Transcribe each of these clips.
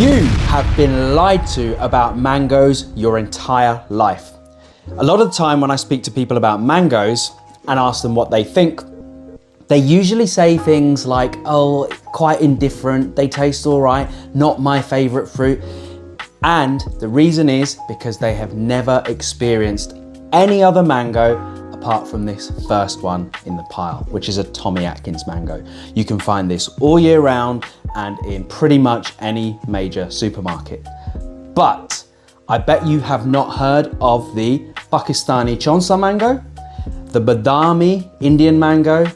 You have been lied to about mangoes your entire life. A lot of the time when I speak to people about mangoes and ask them what they think, they usually say things like, oh, quite indifferent, they taste all right, not my favorite fruit. And the reason is because they have never experienced any other mango apart from this first one in the pile, which is a Tommy Atkins mango. You can find this all year round and in pretty much any major supermarket. But I bet you have not heard of the Pakistani Chonsa mango, the Badami Indian mango,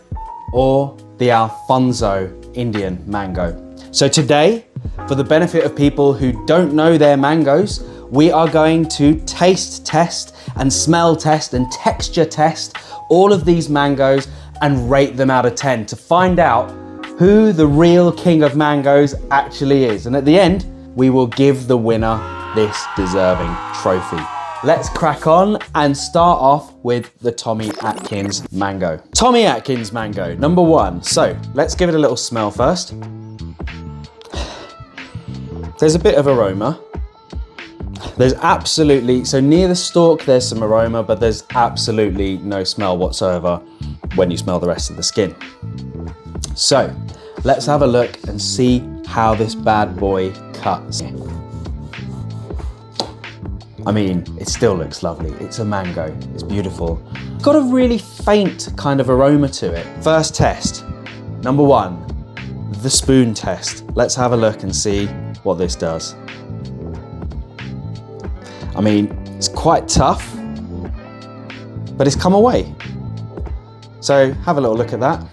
or the Alfonso Indian mango. So today, for the benefit of people who don't know their mangoes, we are going to taste test and smell test and texture test all of these mangoes and rate them out of 10 to find out who the real king of mangoes actually is. And at the end, we will give the winner this deserving trophy. Let's crack on and start off with the Tommy Atkins mango. Tommy Atkins mango, number one. So let's give it a little smell first. There's a bit of aroma. There's absolutely, so near the stalk, there's some aroma, but there's absolutely no smell whatsoever when you smell the rest of the skin. So let's have a look and see how this bad boy cuts. I mean, it still looks lovely. It's a mango, it's beautiful. It's got a really faint kind of aroma to it. First test, number one, the spoon test. Let's have a look and see what this does. I mean, it's quite tough, but it's come away. So have a little look at that.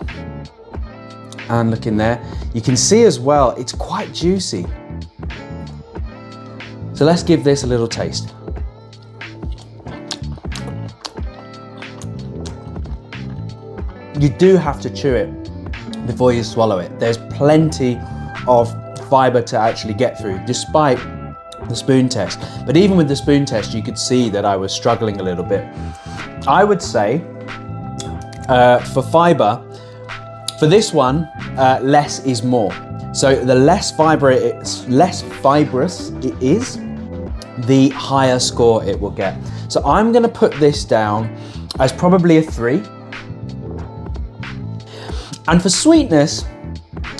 And look in there. You can see as well, it's quite juicy. So let's give this a little taste. You do have to chew it before you swallow it. There's plenty of fiber to actually get through, despite the spoon test. But even with the spoon test, you could see that I was struggling a little bit. I would say for fiber, for this one, less is more. So the less fibrous it is, the higher score it will get. So I'm gonna put this down as probably a 3. And for sweetness,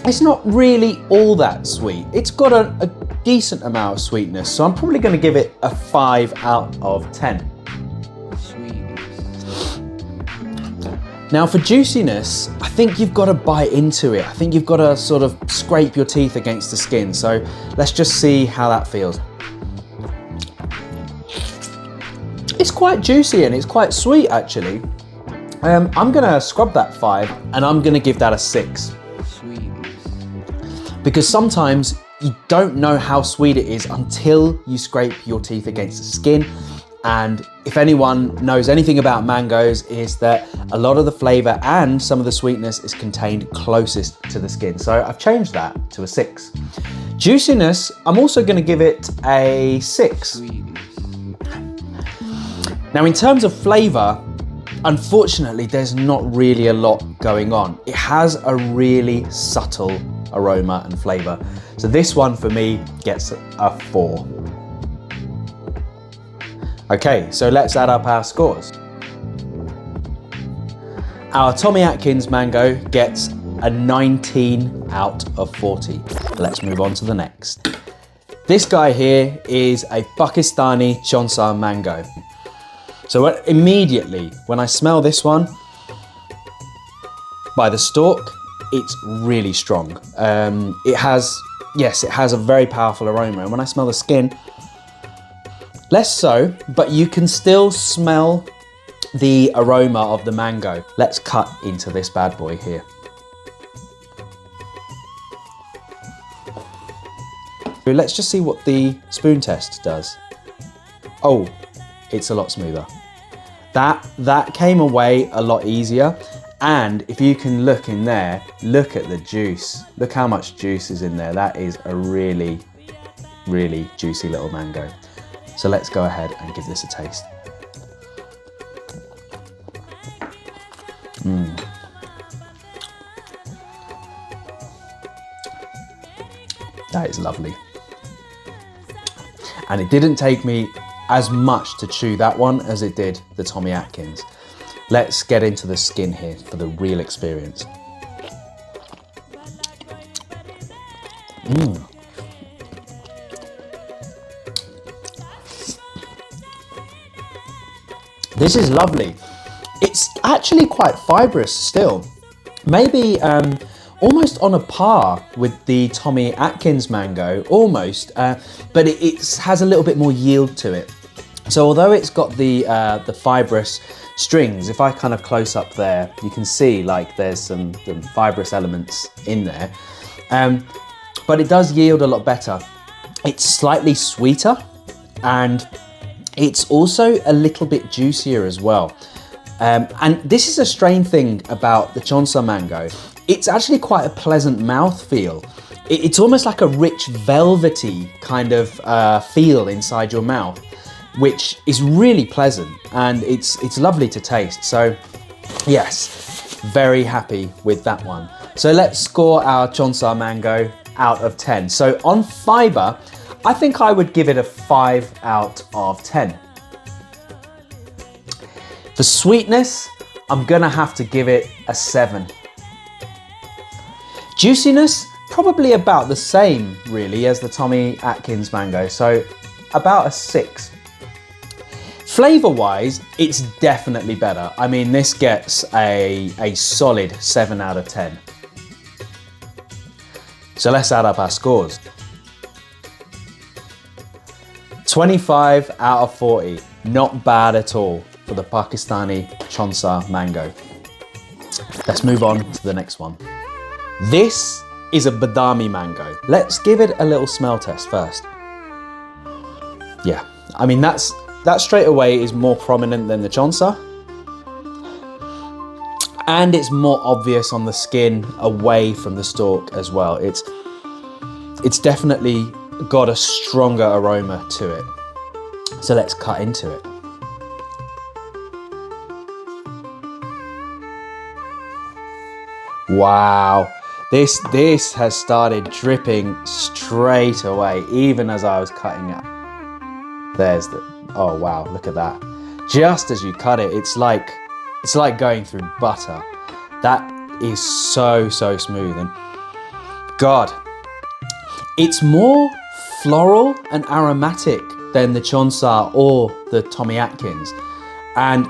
it's not really all that sweet. It's got a decent amount of sweetness, so I'm probably going to give it a 5 out of 10. Sweetness. Now for juiciness, I think you've got to bite into it. I think you've got to sort of scrape your teeth against the skin. So let's just see how that feels. It's quite juicy and it's quite sweet actually. I'm going to scrub that 5 and I'm going to give that a 6. Because sometimes you don't know how sweet it is until you scrape your teeth against the skin. And if anyone knows anything about mangoes, is that a lot of the flavor and some of the sweetness is contained closest to the skin. So I've changed that to a 6. Juiciness, I'm also going to give it a 6. Now in terms of flavor, unfortunately, there's not really a lot going on. It has a really subtle aroma and flavor. So this one for me gets a 4. Okay, so let's add up our scores. Our Tommy Atkins mango gets a 19 out of 40. Let's move on to the next. This guy here is a Pakistani Chonsa mango. So immediately when I smell this one, by the stalk, it's really strong. It has a very powerful aroma. And when I smell the skin, less so, but you can still smell the aroma of the mango. Let's cut into this bad boy here. Let's just see what the spoon test does. Oh, it's a lot smoother. That came away a lot easier. And if you can look in there, look at the juice. Look how much juice is in there. That is a really, really juicy little mango. So let's go ahead and give this a taste. That is lovely. And it didn't take me as much to chew that one as it did the Tommy Atkins. Let's get into the skin here for the real experience. This is lovely. It's actually quite fibrous still. Maybe almost on a par with the Tommy Atkins mango, almost, but it has a little bit more yield to it. So although it's got the fibrous strings, if I kind of close up there, you can see like there's some fibrous elements in there, but it does yield a lot better. It's slightly sweeter and it's also a little bit juicier as well. And this is a strange thing about the Chonsa mango. It's actually quite a pleasant mouth feel. It's almost like a rich velvety kind of feel inside your mouth, which is really pleasant and it's lovely to taste. So yes, very happy with that one. So let's score our Chonsa mango out of 10. So on fiber, I think I would give it a 5 out of 10. For sweetness, I'm gonna have to give it a 7. Juiciness, probably about the same really as the Tommy Atkins mango, so about a 6. Flavor-wise, it's definitely better. I mean, this gets a solid 7 out of 10. So let's add up our scores. 25 out of 40, not bad at all for the Pakistani Chonsa mango. Let's move on to the next one. This is a Badami mango. Let's give it a little smell test first. Yeah, I mean that straight away is more prominent than the Chonsa. And it's more obvious on the skin away from the stalk as well. It's definitely got a stronger aroma to it. So let's cut into it. Wow, this has started dripping straight away, even as I was cutting it. There's oh wow, look at that. Just as you cut it, it's like going through butter. That is so smooth, and God, it's more floral and aromatic than the Chonsa or the Tommy Atkins. And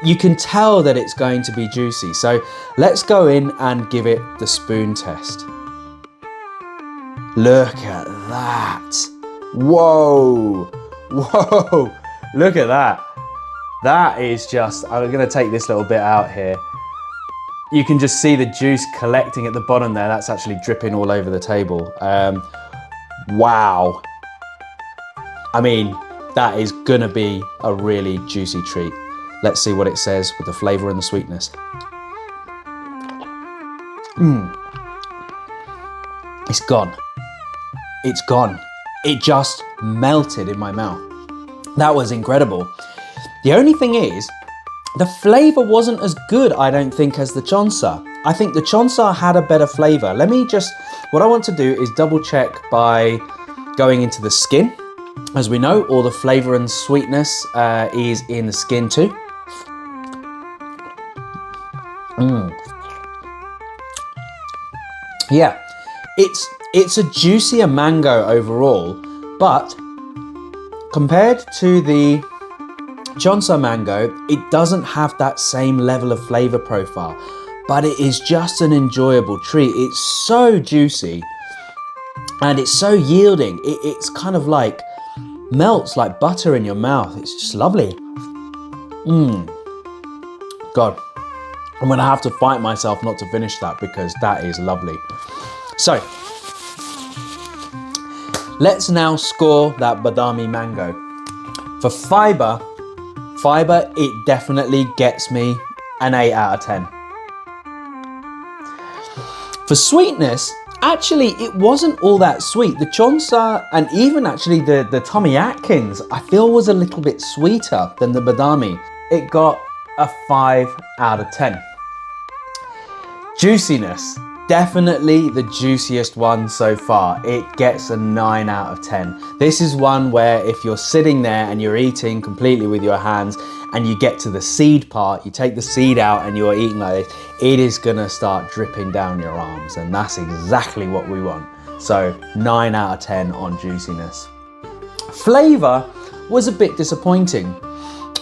you can tell that it's going to be juicy. So let's go in and give it the spoon test. Look at that. Whoa, look at that. That is just, I'm gonna take this little bit out here. You can just see the juice collecting at the bottom there. That's actually dripping all over the table. Wow. I mean, that is gonna be a really juicy treat. Let's see what it says with the flavor and the sweetness. It's gone. It's gone. It just melted in my mouth. That was incredible. The only thing is, the flavor wasn't as good, I don't think, as the Chonsa. I think the Chonsa had a better flavor. What I want to do is double check by going into the skin. As we know, all the flavor and sweetness is in the skin too. Yeah, it's a juicier mango overall, but compared to the Chonsa mango, it doesn't have that same level of flavor profile, but it is just an enjoyable treat. It's so juicy and it's so yielding. It's kind of like melts like butter in your mouth. It's just lovely. God, I'm gonna have to fight myself not to finish that because that is lovely. So, let's now score that Badami mango. For fiber, it definitely gets me an 8 out of 10. For sweetness, actually, it wasn't all that sweet. The Chonsa and even actually the Tommy Atkins, I feel was a little bit sweeter than the Badami. It got a 5 out of 10. Juiciness, Definitely the juiciest one so far. It gets a 9 out of 10. This is one where if you're sitting there and you're eating completely with your hands and you get to the seed part, you take the seed out and you're eating like this, it is gonna start dripping down your arms, and that's exactly what we want. So 9 out of 10 on juiciness. Flavor was a bit disappointing.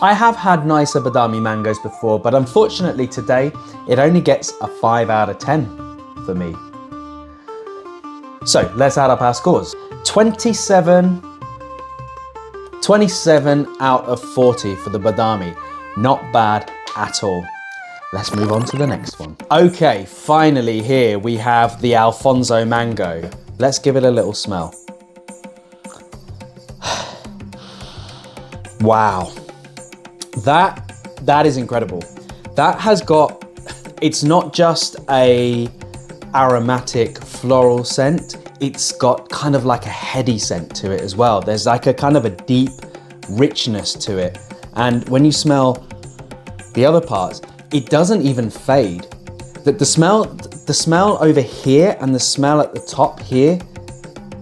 I have had nicer Badami mangoes before, but unfortunately today, it only gets a 5 out of 10 for me. So let's add up our scores. 27 out of 40 for the Badami. Not bad at all. Let's move on to the next one. Okay, finally here we have the Alfonso mango. Let's give it a little smell. Wow. That is incredible. That has got, it's not just a aromatic floral scent, it's got kind of like a heady scent to it as well. There's like a kind of a deep richness to it. And when you smell the other parts, it doesn't even fade. The smell over here and the smell at the top here,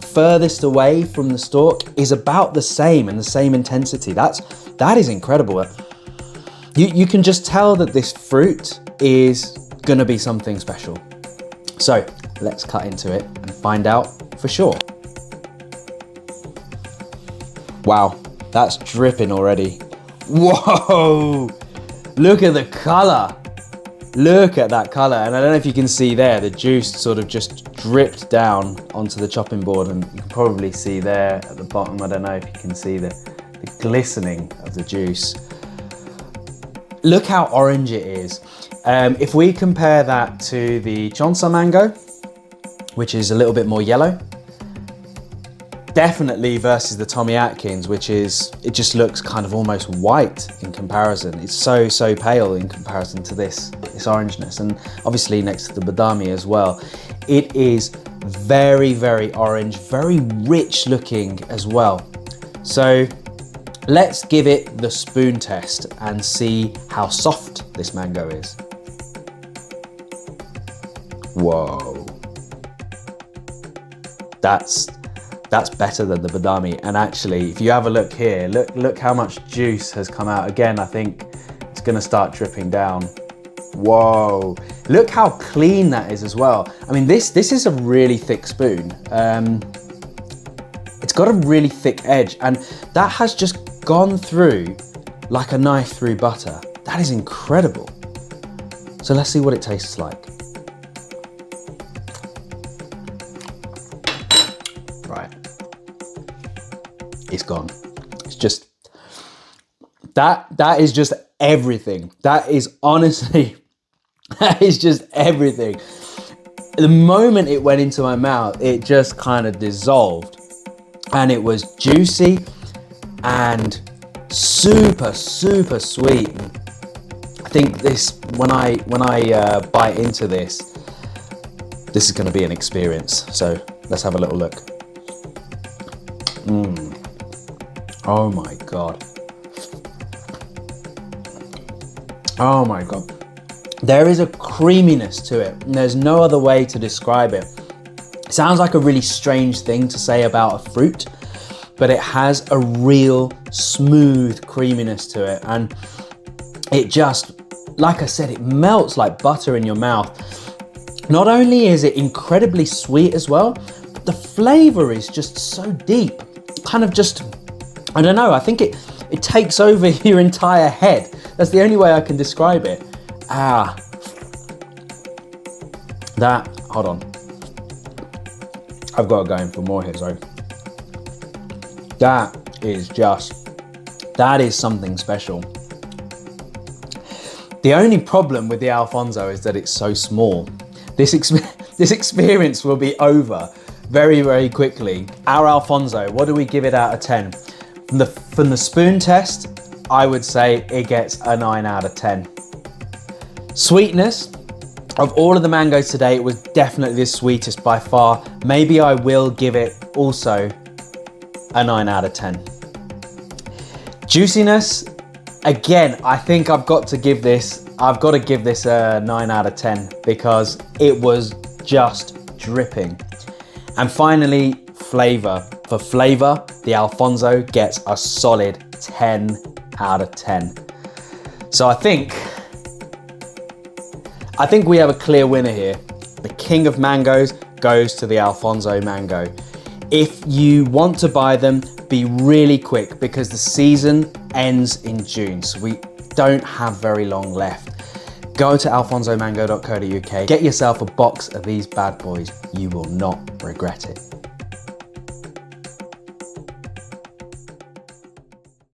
furthest away from the stalk, is about the same and the same intensity. That is incredible. You can just tell that this fruit is gonna be something special. So let's cut into it and find out for sure. Wow, that's dripping already. Whoa, look at the color. Look at that color. And I don't know if you can see there, the juice sort of just dripped down onto the chopping board, and you can probably see there at the bottom, I don't know if you can see the glistening of the juice. Look how orange it is. If we compare that to the Chonsa mango, which is a little bit more yellow, definitely versus the Tommy Atkins, which is, it just looks kind of almost white in comparison. It's so pale in comparison to this orangeness, and obviously next to the Badami as well. It is very orange, very rich looking as well. So let's give it the spoon test and see how soft this mango is. Whoa. That's better than the Badami. And actually, if you have a look here, look how much juice has come out. Again, I think it's gonna start dripping down. Whoa, look how clean that is as well. I mean, this is a really thick spoon. It's got a really thick edge, and that has just gone through like a knife through butter. That is incredible. So let's see what it tastes like. Right, it's gone. It's just, that is just everything. That is honestly, that is just everything. The moment it went into my mouth, it just kind of dissolved, and it was juicy and super sweet. I think this, when I bite into this is going to be an experience. So let's have a little look. Oh my God. Oh my God. There is a creaminess to it, and there's no other way to describe it. It sounds like a really strange thing to say about a fruit, but it has a real smooth creaminess to it. And it just, like I said, it melts like butter in your mouth. Not only is it incredibly sweet as well, but the flavor is just so deep. Kind of just, I don't know, I think it takes over your entire head. That's the only way I can describe it. Hold on. I've got to go in for more here, sorry. That is something special. The only problem with the Alfonso is that it's so small. This experience will be over very quickly. Our Alfonso, what do we give it out of 10? From the spoon test, I would say it gets a 9 out of 10. Sweetness, of all of the mangoes today, it was definitely the sweetest by far. Maybe I will give it also a 9 out of 10. Juiciness, again, I think I've got to give this a 9 out of 10 because it was just dripping. And finally, flavor. For flavor, the Alfonso gets a solid 10 out of 10. So I think we have a clear winner here. The king of mangoes goes to the Alfonso mango. If you want to buy them, be really quick because the season ends in June, so we don't have very long left. Go to alfonsomango.co.uk, get yourself a box of these bad boys. You will not regret it.